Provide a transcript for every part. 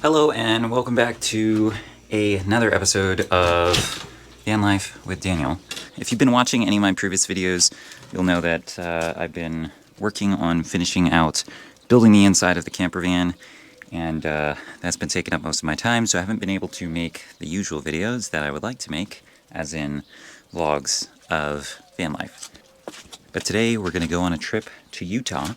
Hello and welcome back to another episode of Van Life with Daniel. If you've been watching any of my previous videos, you'll know that I've been working on finishing out building the inside of the camper van, and that's been taking up most of my time, so I haven't been able to make the usual videos that I would like to make, as in vlogs of van life. But today we're going to go on a trip to Utah.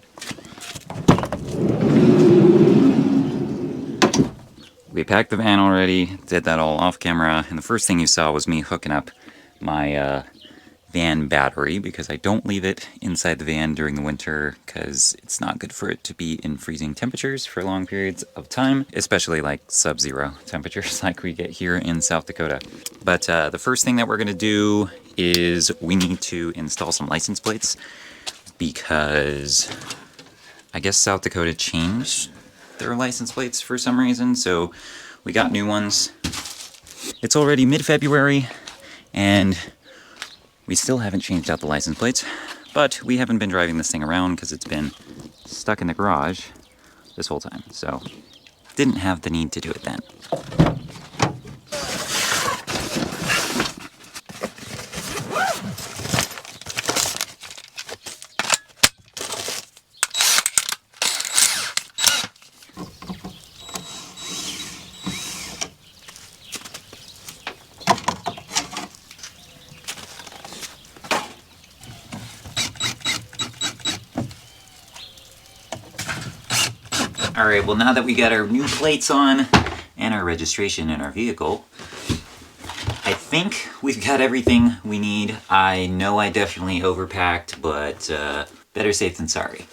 We packed the van already, did that all off camera, and the first thing you saw was me hooking up my van battery, because I don't leave it inside the van during the winter because it's not good for it to be in freezing temperatures for long periods of time, especially like sub-zero temperatures like we get here in South Dakota. But the first thing that we're going to do is we need to install some license plates, because I guess South Dakota changed their license plates for some reason, so we got new ones. It's already mid-February and we still haven't changed out the license plates, but we haven't been driving this thing around because it's been stuck in the garage this whole time, so didn't have the need to do it then. Alright, well, now that we got our new plates on and our registration in our vehicle, I think we've got everything we need. I know I definitely overpacked, but better safe than sorry.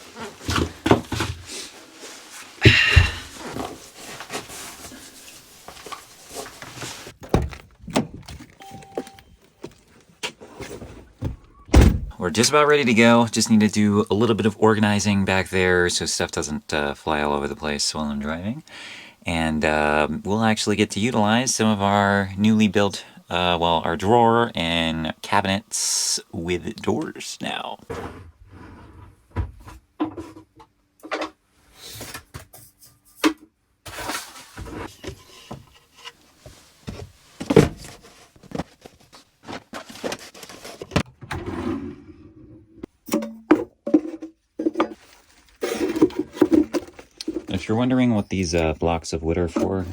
We're just about ready to go. Just need to do a little bit of organizing back there so stuff doesn't fly all over the place while I'm driving. And we'll actually get to utilize some of our newly built, our drawer and cabinets with doors now. If you're wondering what these blocks of wood are for,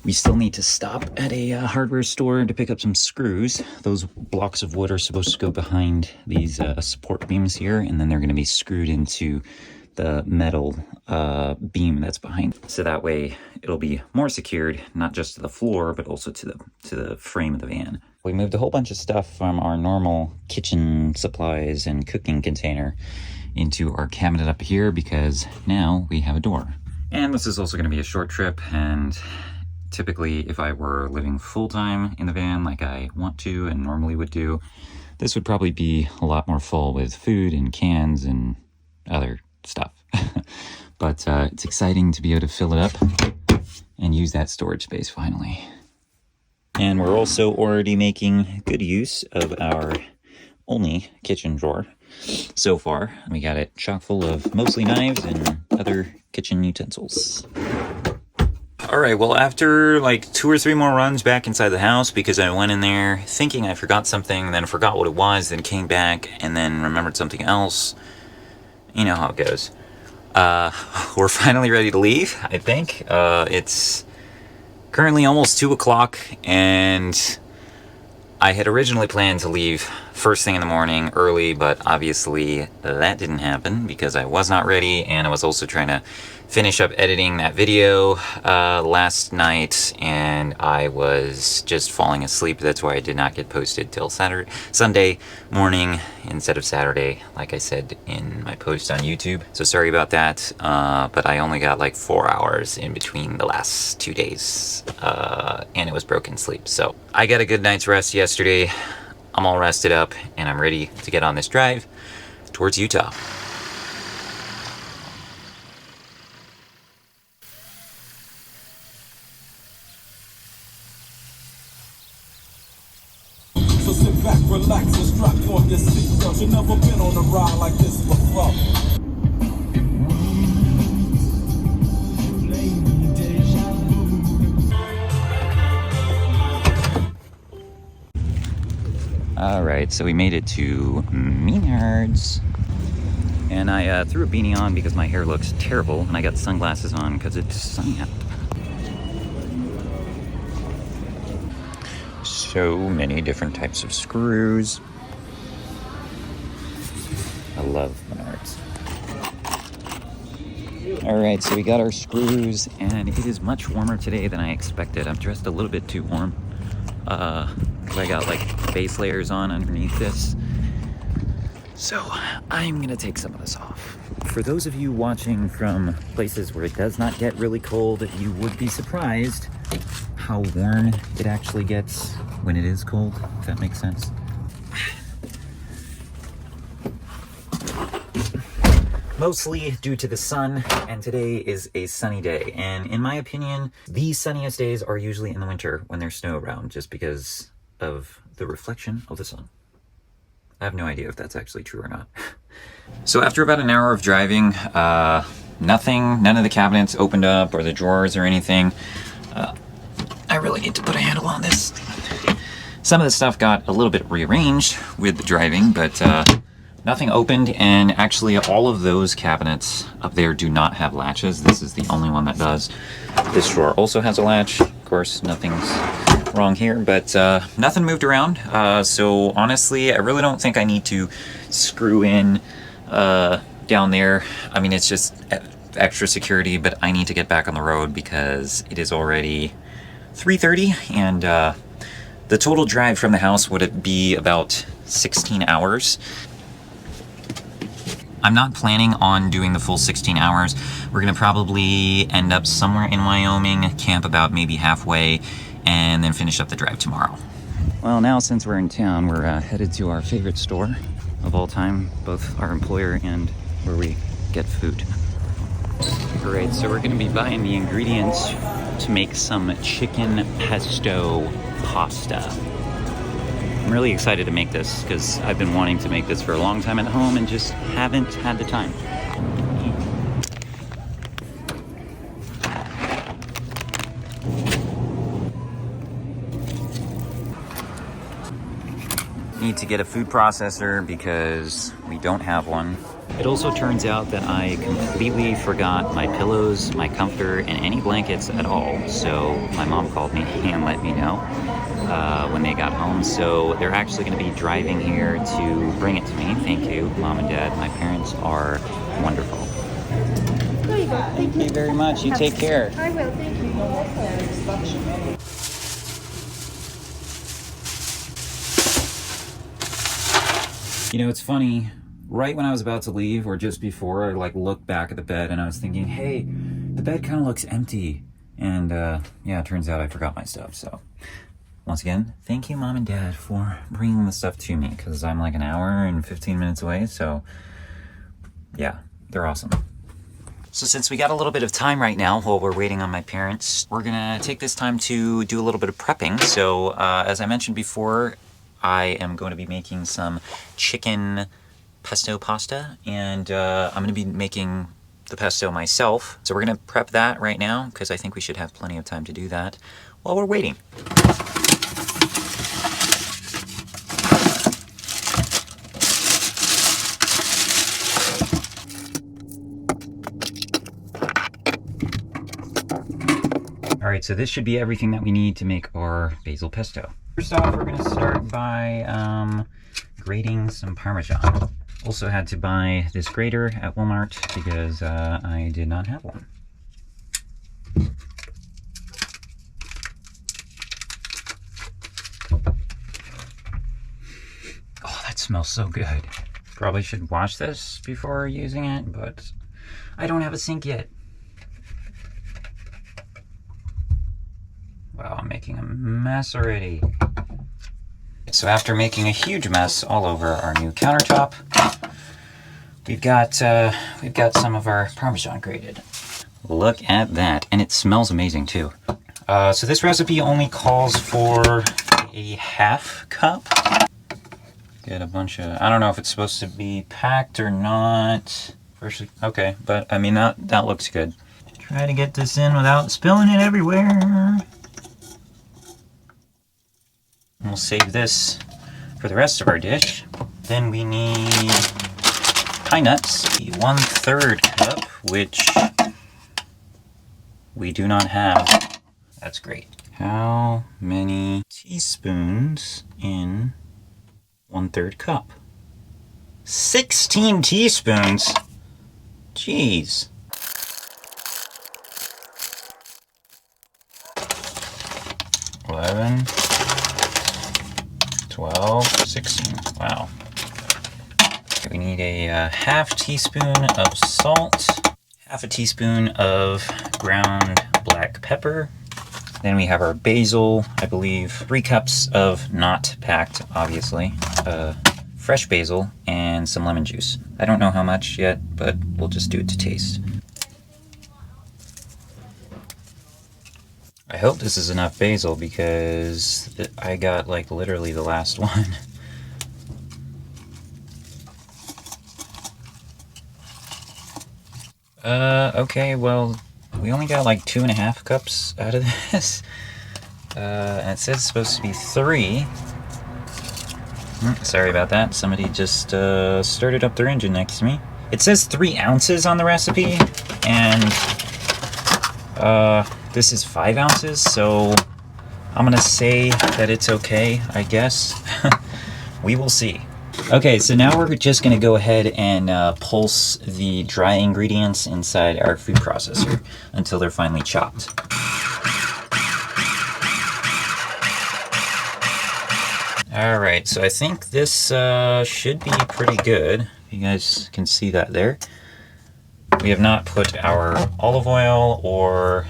we still need to stop at a hardware store to pick up some screws. Those blocks of wood are supposed to go behind these support beams here, and then they're going to be screwed into the metal beam that's behind. So that way it'll be more secured, not just to the floor, but also to the frame of the van. We moved a whole bunch of stuff from our normal kitchen supplies and cooking container into our cabinet up here, because now we have a door. And this is also going to be a short trip, and typically if I were living full-time in the van like I want to and normally would do, this would probably be a lot more full with food and cans and other stuff. But it's exciting to be able to fill it up and use that storage space finally. And we're also already making good use of our only kitchen drawer so far. We got it chock full of mostly knives and other kitchen utensils. Alright, well, after like 2 or 3 more runs back inside the house, because I went in there thinking I forgot something, then forgot what it was, then came back and then remembered something else. You know how it goes. We're finally ready to leave, I think. It's currently almost 2 o'clock, and I had originally planned to leave first thing in the morning early, but obviously that didn't happen because I was not ready, and I was also trying to finish up editing that video last night, and I was just falling asleep. That's why I did not get posted till Sunday morning instead of Saturday, like I said in my post on YouTube. So sorry about that, but I only got like 4 hours in between the last 2 days, and it was broken sleep. So I got a good night's rest yesterday. I'm all rested up, and I'm ready to get on this drive towards Utah. So sit back, relax, and strap on your seatbelt. You've never been on a ride like this before. All right, so we made it to Maynard's. And I threw a beanie on because my hair looks terrible, and I got sunglasses on because it's sunny out. So many different types of screws. I love Menards. All right, so we got our screws, and it is much warmer today than I expected. I'm dressed a little bit too warm. I got like base layers on underneath this. So I'm gonna take some of this off. For those of you watching from places where it does not get really cold, you would be surprised how warm it actually gets when it is cold, if that makes sense. Mostly due to the sun, and today is a sunny day. And in my opinion, the sunniest days are usually in the winter when there's snow around, just because of the reflection of the sun. I have no idea if that's actually true or not. So after about an hour of driving, none of the cabinets opened up or the drawers or anything. I really need to put a handle on this. Some of the stuff got a little bit rearranged with the driving, but nothing opened, and actually all of those cabinets up there do not have latches. This is the only one that does. This drawer also has a latch. Of course, nothing's wrong here, but nothing moved around. So honestly, I really don't think I need to screw in down there. I mean, it's just extra security, but I need to get back on the road because it is already 3:30, and the total drive from the house would be about 16 hours. I'm not planning on doing the full 16 hours. We're gonna probably end up somewhere in Wyoming, camp about maybe halfway, and then finish up the drive tomorrow. Well, now since we're in town, we're headed to our favorite store of all time, both our employer and where we get food. All right, so we're gonna be buying the ingredients to make some chicken pesto pasta. I'm really excited to make this because I've been wanting to make this for a long time at home and just haven't had the time. Need to get a food processor because we don't have one. It also turns out that I completely forgot my pillows, my comforter, and any blankets at all. So my mom called me and let me know when they got home. So they're actually going to be driving here to bring it to me. Thank you, Mom and Dad. My parents are wonderful. There you go. Thank you very much. You take care. I will, thank you. You know, it's funny. Right when I was about to leave, or just before, I looked back at the bed and I was thinking, hey, the bed kind of looks empty. And yeah, it turns out I forgot my stuff. So once again, thank you, Mom and Dad, for bringing the stuff to me, because I'm like an hour and 15 minutes away. So yeah, they're awesome. So since we got a little bit of time right now while we're waiting on my parents, we're gonna take this time to do a little bit of prepping. So as I mentioned before, I am going to be making some chicken pesto pasta, and I'm going to be making the pesto myself. So we're going to prep that right now because I think we should have plenty of time to do that while we're waiting. All right, so this should be everything that we need to make our basil pesto. First off, we're going to start by grating some Parmesan. Also had to buy this grater at Walmart because I did not have one. Oh, that smells so good. Probably should wash this before using it, but I don't have a sink yet. Wow, I'm making a mess already. So after making a huge mess all over our new countertop, we've got some of our Parmesan grated. Look at that, and it smells amazing too. So this recipe only calls for a half cup. Get a bunch of, I don't know if it's supposed to be packed or not. Okay, but I mean that looks good. Try to get this in without spilling it everywhere. We'll save this For the rest of our dish, then we need pine nuts, 1/3 cup, which we do not have. That's great. How many teaspoons in 1/3 cup? 16 teaspoons? Jeez. 11, 12, 16. Wow. We need a half teaspoon of salt, half a teaspoon of ground black pepper. Then we have our basil, I believe 3 cups of not packed, obviously, fresh basil, and some lemon juice. I don't know how much yet, but we'll just do it to taste. I hope this is enough basil because I got like literally the last one. Okay, well, we only got like 2.5 cups out of this. And it says it's supposed to be 3. Sorry about that. Somebody just started up their engine next to me. It says 3 ounces on the recipe, and this is 5 ounces, so I'm gonna say that it's okay, I guess. We will see. Okay, so now we're just gonna go ahead and pulse the dry ingredients inside our food processor until they're finally chopped. Alright, so I think this should be pretty good. You guys can see that there. We have not put our olive oil or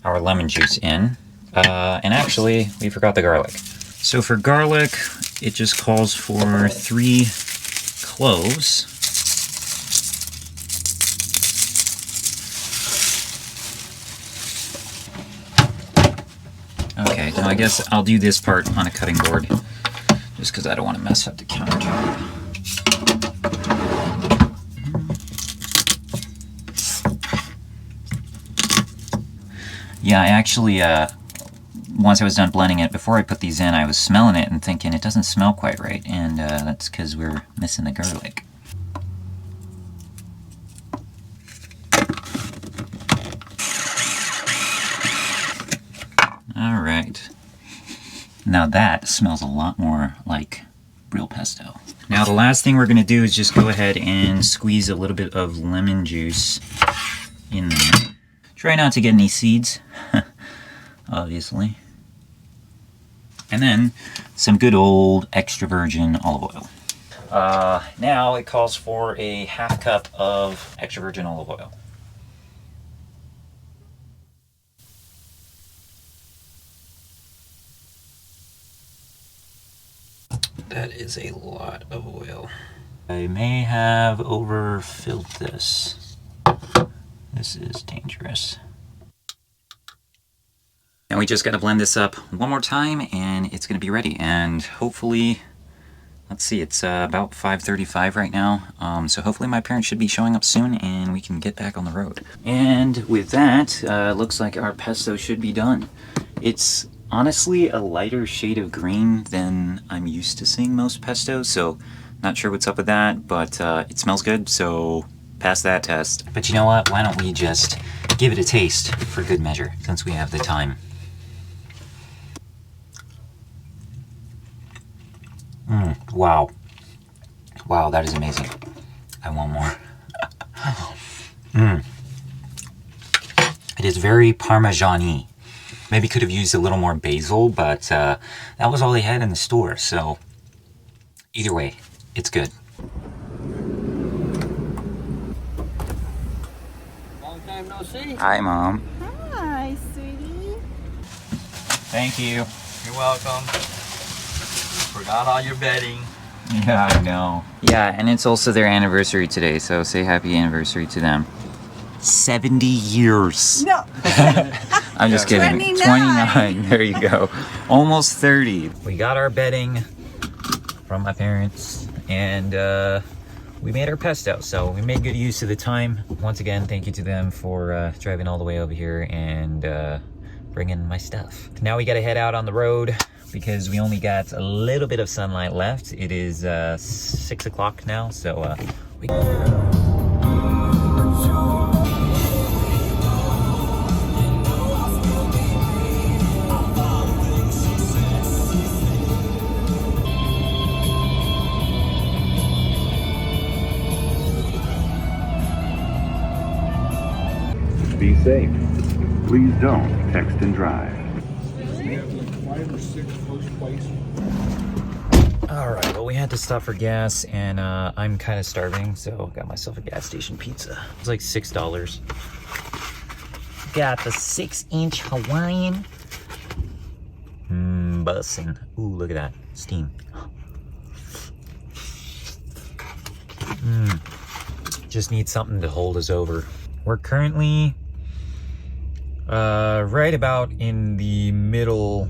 our lemon juice in. And actually, we forgot the garlic. So for garlic, it just calls for 3 cloves. Okay, now I guess I'll do this part on a cutting board, just because I don't want to mess up the countertop. Yeah, I actually, once I was done blending it, before I put these in, I was smelling it and thinking it doesn't smell quite right, and that's because we're missing the garlic. Alright. Now that smells a lot more like real pesto. Now the last thing we're going to do is just go ahead and squeeze a little bit of lemon juice in there. Try not to get any seeds, obviously. And then some good old extra virgin olive oil. Now it calls for a half cup of extra virgin olive oil. That is a lot of oil. I may have overfilled this. This is dangerous. Now we just got to blend this up one more time and it's going to be ready. And hopefully, let's see, it's about 5:35 right now. So hopefully my parents should be showing up soon and we can get back on the road. And with that, looks like our pesto should be done. It's honestly a lighter shade of green than I'm used to seeing most pesto, so not sure what's up with that, but it smells good, so pass that test. But you know what? Why don't we just give it a taste for good measure, since we have the time. Wow. Wow, that is amazing. I want more. It is very Parmesan-y. Maybe could have used a little more basil, but that was all they had in the store, so either way, it's good. Long time no see. Hi, Mom. Hi, sweetie. Thank you. You're welcome. Forgot all your bedding. Yeah, I know. Yeah, and it's also their anniversary today, so say happy anniversary to them. 70 years. No. I'm just kidding. 29. There you go. Almost 30. We got our bedding from my parents, and we made our pesto, so we made good use of the time. Once again, thank you to them for driving all the way over here and bringing my stuff. Now we gotta head out on the road. because we only got a little bit of sunlight left. It is 6 o'clock now, so we... Be safe. Please don't text and drive. We have like 5 or 6 first place. Alright, well we had to stop for gas, and I'm kind of starving, so got myself a gas station pizza. It was like $6. Got the 6-inch Hawaiian. Bussin'. Ooh, look at that. Steam. Just need something to hold us over. We're currently right about in the middle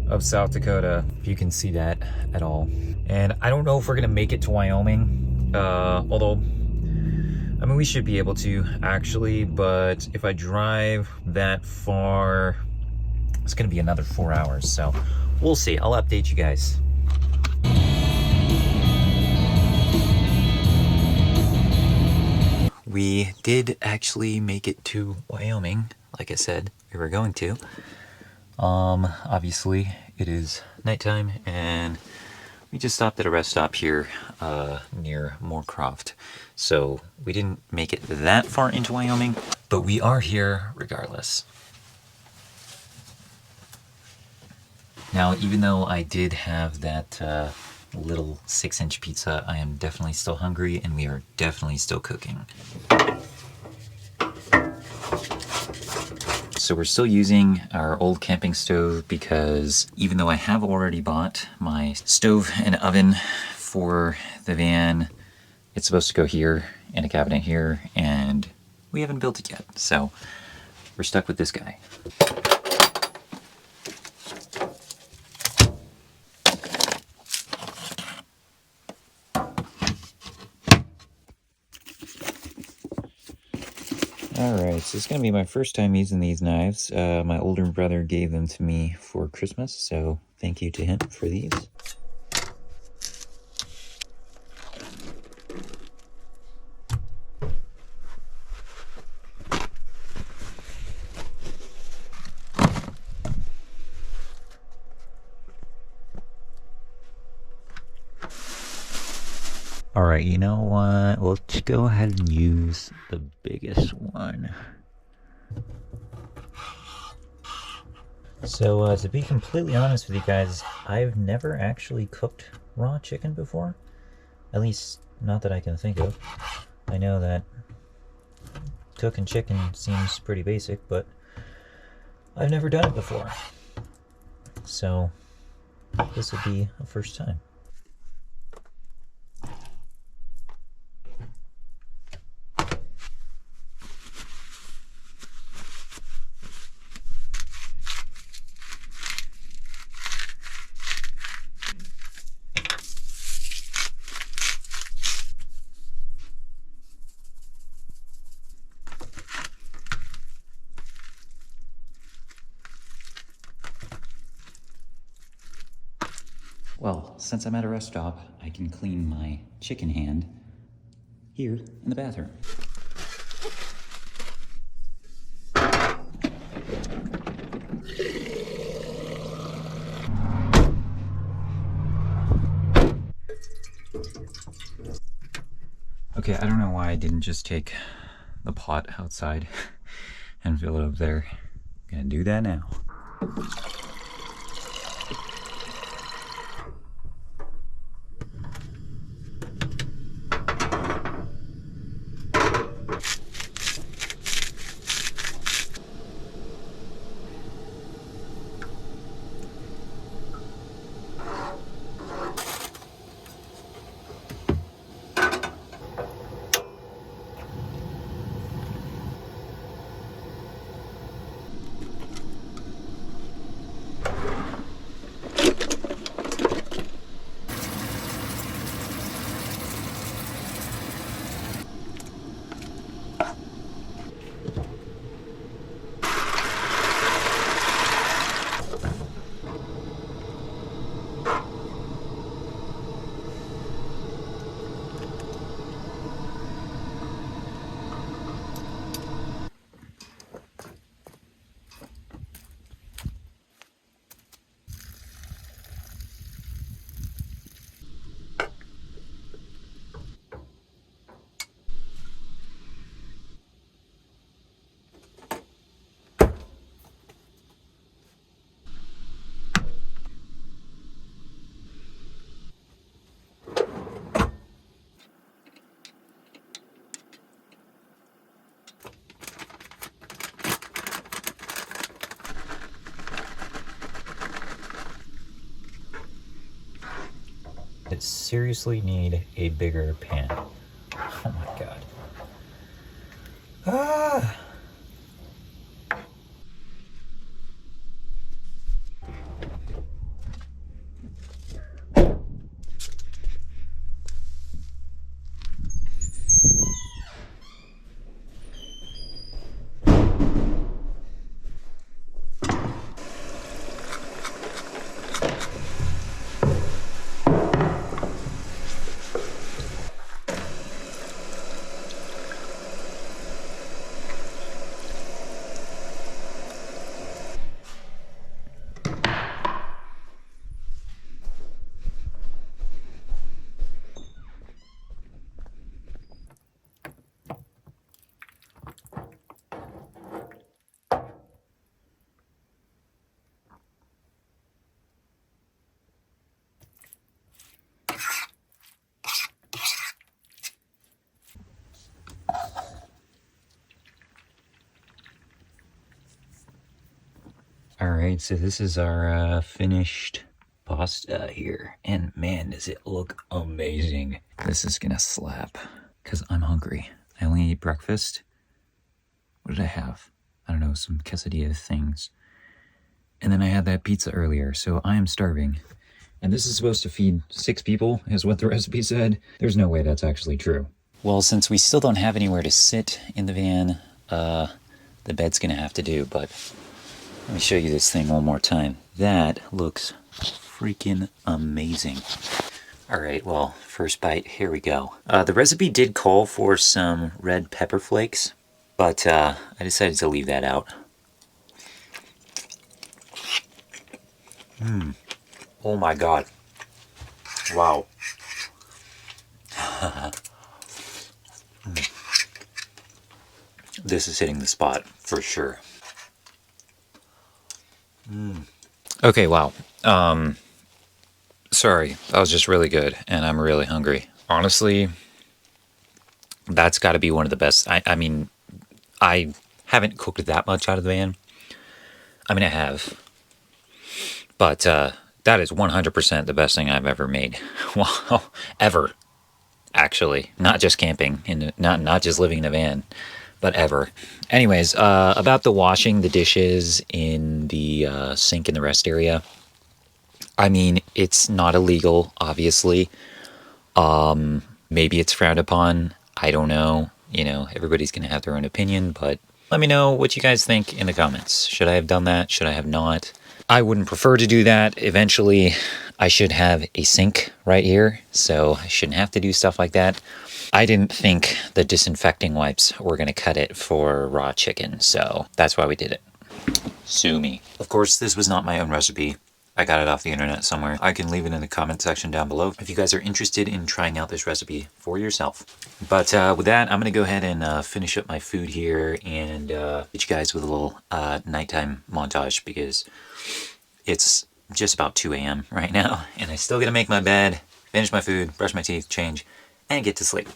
of South Dakota, if you can see that at all. And I don't know if we're gonna make it to Wyoming, although, I mean, we should be able to actually, but if I drive that far, it's gonna be another 4 hours, so we'll see. I'll update you guys. We did actually make it to Wyoming, like I said we were going to. Obviously it is nighttime, and we just stopped at a rest stop here near Moorcroft. So we didn't make it that far into Wyoming, but we are here regardless. Now, even though I did have that little 6-inch pizza, I am definitely still hungry, and we are definitely still cooking. So we're still using our old camping stove, because even though I have already bought my stove and oven for the van, it's supposed to go here in a cabinet here, and we haven't built it yet. So we're stuck with this guy. Alright, so it's going to be my first time using these knives. My older brother gave them to me for Christmas, so thank you to him for these. Alright, you know what? Let's go ahead and use the biggest one. So, to be completely honest with you guys, I've never actually cooked raw chicken before. At least, not that I can think of. I know that cooking chicken seems pretty basic, but I've never done it before. So, this would be a first time. Well, since I'm at a rest stop, I can clean my chicken hand here in the bathroom. Okay, I don't know why I didn't just take the pot outside and fill it up there. I'm gonna do that now. I seriously need a bigger pan. Oh my god. Ah! Alright, so this is our finished pasta here. And man, does it look amazing. This is gonna slap, because I'm hungry. I only ate breakfast. What did I have? I don't know, some quesadilla things. And then I had that pizza earlier, so I am starving. And this is supposed to feed 6 people, is what the recipe said. There's no way that's actually true. Well, since we still don't have anywhere to sit in the van, the bed's gonna have to do, but let me show you this thing one more time. That looks freaking amazing. All right, well, first bite, here we go. The recipe did call for some red pepper flakes, but I decided to leave that out. Oh my god. Wow. This is hitting the spot for sure. Okay, wow. Sorry, that was just really good, and I'm really hungry. Honestly, that's got to be one of the best. I mean, I haven't cooked that much out of the van. I mean, I have. But that is 100% the best thing I've ever made. Well, ever. Actually, not just camping, and not just living in a van, but ever. Anyways, about the washing the dishes in the sink in the rest area. I mean, it's not illegal, obviously. Maybe it's frowned upon. I don't know. You know, everybody's going to have their own opinion, but let me know what you guys think in the comments. Should I have done that? Should I have not? I wouldn't prefer to do that. Eventually, I should have a sink right here, so I shouldn't have to do stuff like that. I didn't think the disinfecting wipes were going to cut it for raw chicken, so that's why we did it. Sue me. Of course, this was not my own recipe. I got it off the internet somewhere. I can leave it in the comment section down below if you guys are interested in trying out this recipe for yourself. But with that, I'm going to go ahead and finish up my food here and get you guys with a little nighttime montage because it's just about 2 a.m. right now and I still got to make my bed, finish my food, brush my teeth, change, and get to sleep.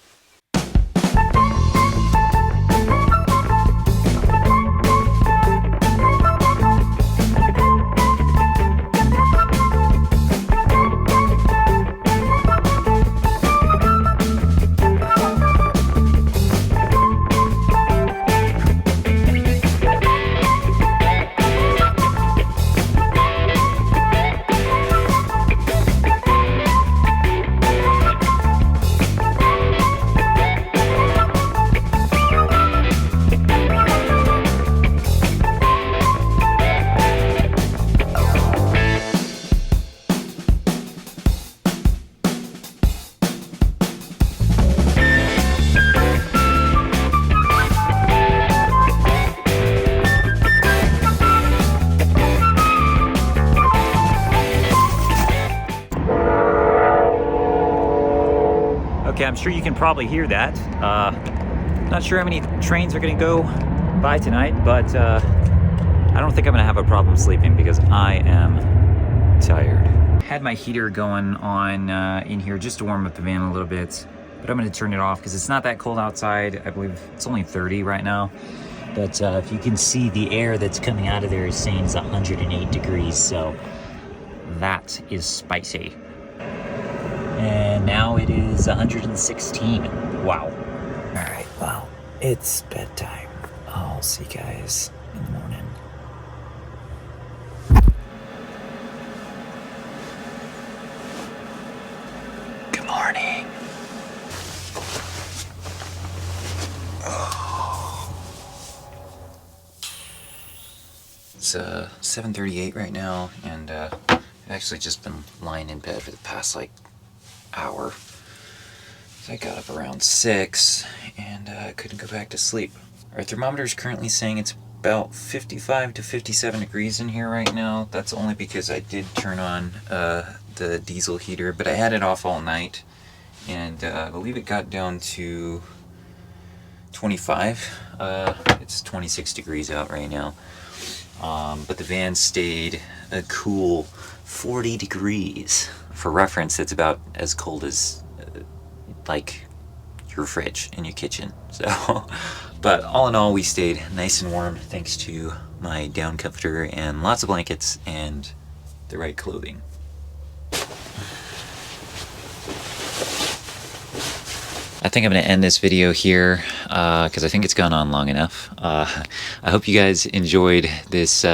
Okay, I'm sure you can probably hear that. Not sure how many trains are gonna go by tonight, but I don't think I'm gonna have a problem sleeping because I am tired. Had my heater going on in here just to warm up the van a little bit, but I'm gonna turn it off because it's not that cold outside. I believe it's only 30 right now. But if you can see, the air that's coming out of there is saying it's 108 degrees, so that is spicy. And now it is 116. Wow. Alright, well, it's bedtime. I'll see you guys in the morning. Good morning. It's 7:38 right now, and I've actually just been lying in bed for the past like hour. So I got up around 6 and couldn't go back to sleep. Our thermometer is currently saying it's about 55 to 57 degrees in here right now. That's only because I did turn on the diesel heater, but I had it off all night, and I believe it got down to 25. It's 26 degrees out right now. But the van stayed a cool 40 degrees. For reference, it's about as cold as like your fridge in your kitchen. So, but all in all, we stayed nice and warm thanks to my down comforter and lots of blankets and the right clothing. I think I'm going to end this video here because I think it's gone on long enough. I hope you guys enjoyed this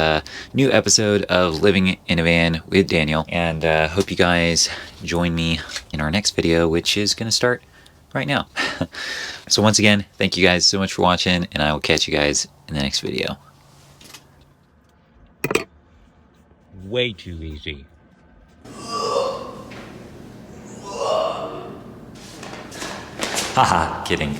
new episode of Living in a Van with Daniel, and hope you guys join me in our next video, which is going to start right now. So once again, thank you guys so much for watching, and I will catch you guys in the next video. Way too easy. Haha, kidding.